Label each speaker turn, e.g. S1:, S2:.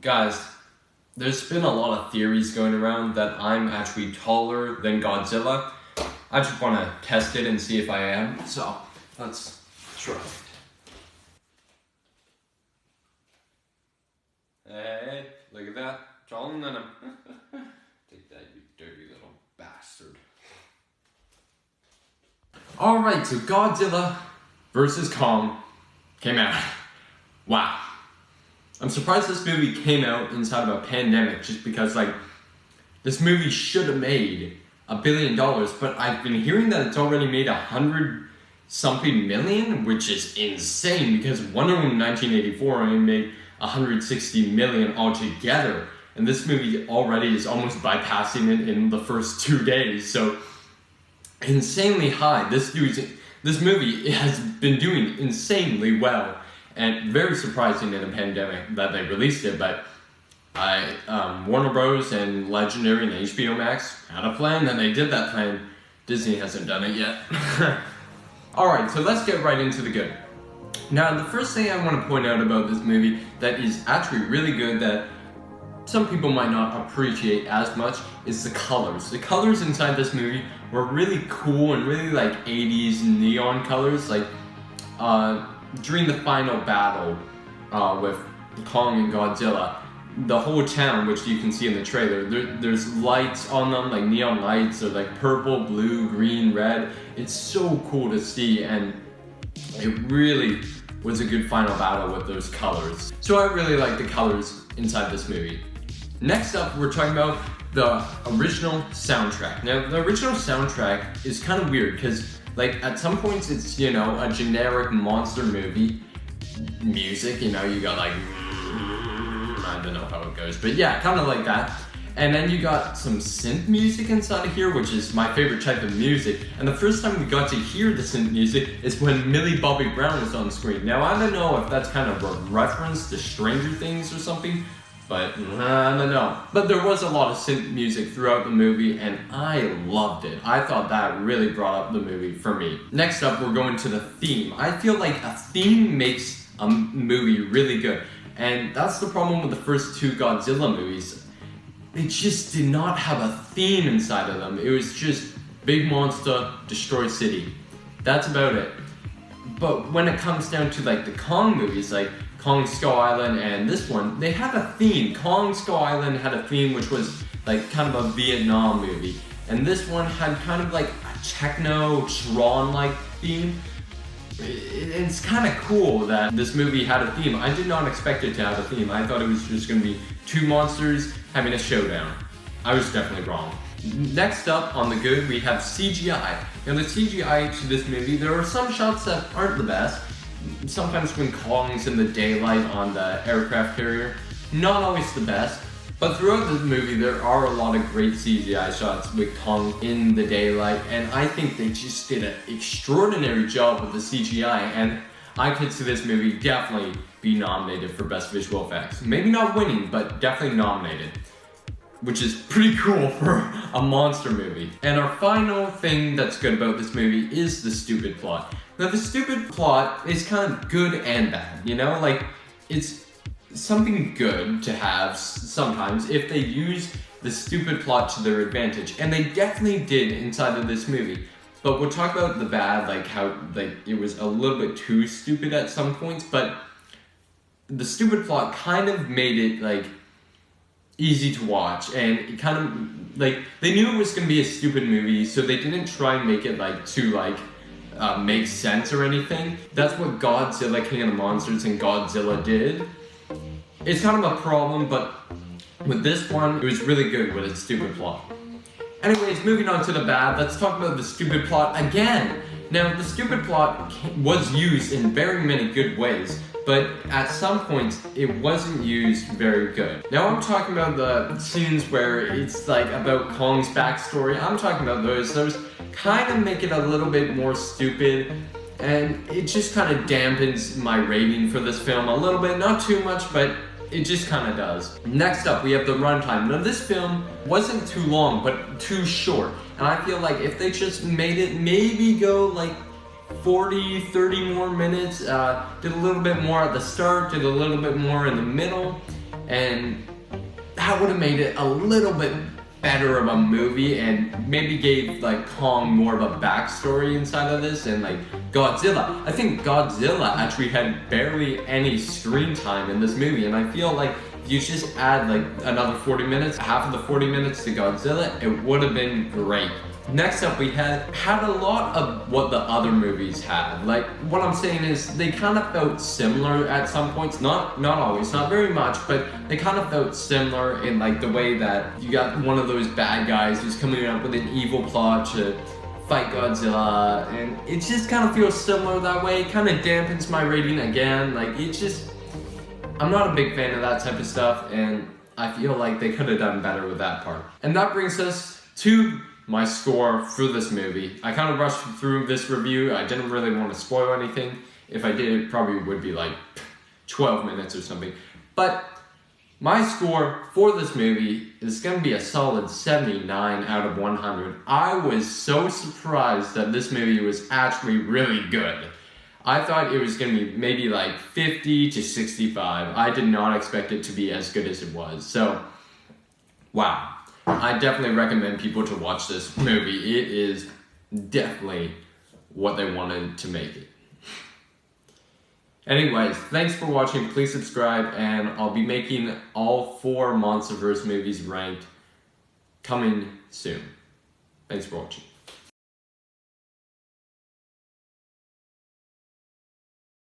S1: Guys, there's been a lot of theories going around that I'm actually taller than Godzilla. I just want to test it and see if I am, so let's try it. Hey, look at that. Taller than him. Take that, you dirty little bastard. Alright, so Godzilla vs. Kong came out. Wow. I'm surprised this movie came out inside of a pandemic just because, this movie should have made $1 billion, but I've been hearing that it's already made 100-something million, which is insane because Wonder Woman 1984 only made 160 million altogether, and this movie already is almost bypassing it in the first 2 days, so insanely high. This movie has been doing insanely well, and very surprising in a pandemic that they released it, but Warner Bros. And Legendary and HBO Max had a plan, and they did that plan. Disney hasn't done it yet. Alright, so let's get right into the good. Now, the first thing I want to point out about this movie that is actually really good that some people might not appreciate as much is the colors. The colors inside this movie were really cool and really 80s neon colors. During the final battle with Kong and Godzilla, the whole town, which you can see in the trailer, there's lights on them, like neon lights, or purple, blue, green, red. It's so cool to see, and it really was a good final battle with those colors. So I really like the colors inside this movie. Next up, we're talking about the original soundtrack. Now, the original soundtrack is kind of weird because, at some points it's, a generic monster movie music, you got I don't know how it goes, but yeah, kind of like that. And then you got some synth music inside of here, which is my favorite type of music. And the first time we got to hear the synth music is when Millie Bobby Brown was on screen. Now, I don't know if that's kind of a reference to Stranger Things or something, but I don't know. But there was a lot of synth music throughout the movie, and I loved it. I thought that really brought up the movie for me. Next up, we're going to the theme. I feel like a theme makes a movie really good. And that's the problem with the first two Godzilla movies. They just did not have a theme inside of them. It was just big monster, destroy city. That's about it. But when it comes down to the Kong movies, like Kong Skull Island and this one, they have a theme. Kong Skull Island had a theme which was kind of a Vietnam movie. And this one had kind of a techno, Tron-like theme. It's kind of cool that this movie had a theme. I did not expect it to have a theme. I thought it was just going to be two monsters having a showdown. I was definitely wrong. Next up on the good, we have CGI. Now, the CGI to this movie, there are some shots that aren't the best. Sometimes when Kong's in the daylight on the aircraft carrier, not always the best. But throughout the movie, there are a lot of great CGI shots with Kong in the daylight, and I think they just did an extraordinary job with the CGI, and I could see this movie definitely be nominated for Best Visual Effects. Maybe not winning, but definitely nominated, which is pretty cool for a monster movie. And our final thing that's good about this movie is the stupid plot. Now, the stupid plot is kind of good and bad, it's something good to have sometimes if they use the stupid plot to their advantage, and they definitely did inside of this movie. But we'll talk about the bad, how it was a little bit too stupid at some points, but the stupid plot kind of made it easy to watch, and it kind of they knew it was going to be a stupid movie, so they didn't try and make it to make sense or anything. That's what Godzilla King of the Monsters and Godzilla did. It's kind of a problem, but with this one, it was really good with its stupid plot. Anyways, moving on to the bad, let's talk about the stupid plot again. Now, the stupid plot was used in very many good ways, but at some points, it wasn't used very good. Now, I'm talking about the scenes where it's about Kong's backstory. I'm talking about those kind of make it a little bit more stupid, and it just kind of dampens my rating for this film a little bit. Not too much, but it just kind of does. Next up, we have the runtime. Now, this film wasn't too long, but too short. And I feel like if they just made it maybe go 40, 30 more minutes, did a little bit more at the start, did a little bit more in the middle, and that would have made it a little bit better of a movie and maybe gave like Kong more of a backstory inside of this. And like Godzilla, I think Godzilla actually had barely any screen time in this movie, and I feel like if you just add like another 40 minutes, half of the 40 minutes to Godzilla, it would have been great. Next up, we had a lot of what the other movies had. Like, what I'm saying is, they kind of felt similar at some points. Not always, not very much, but they kind of felt similar in like the way that you got one of those bad guys who's coming up with an evil plot to fight Godzilla, and it just kind of feels similar that way. It kind of dampens my rating again. Like, it just, I'm not a big fan of that type of stuff, and I feel like they could have done better with that part. And that brings us to my score for this movie. I kind of rushed through this review. I didn't really want to spoil anything. If I did, it probably would be like 12 minutes or something. But my score for this movie is going to be a solid 79 out of 100. I was so surprised that this movie was actually really good. I thought it was going to be maybe like 50 to 65. I did not expect it to be as good as it was. So, wow. I definitely recommend people to watch this movie. It is definitely what they wanted to make it. Anyways, thanks for watching. Please subscribe, and I'll be making all 4 Monsterverse movies ranked coming soon. Thanks for watching.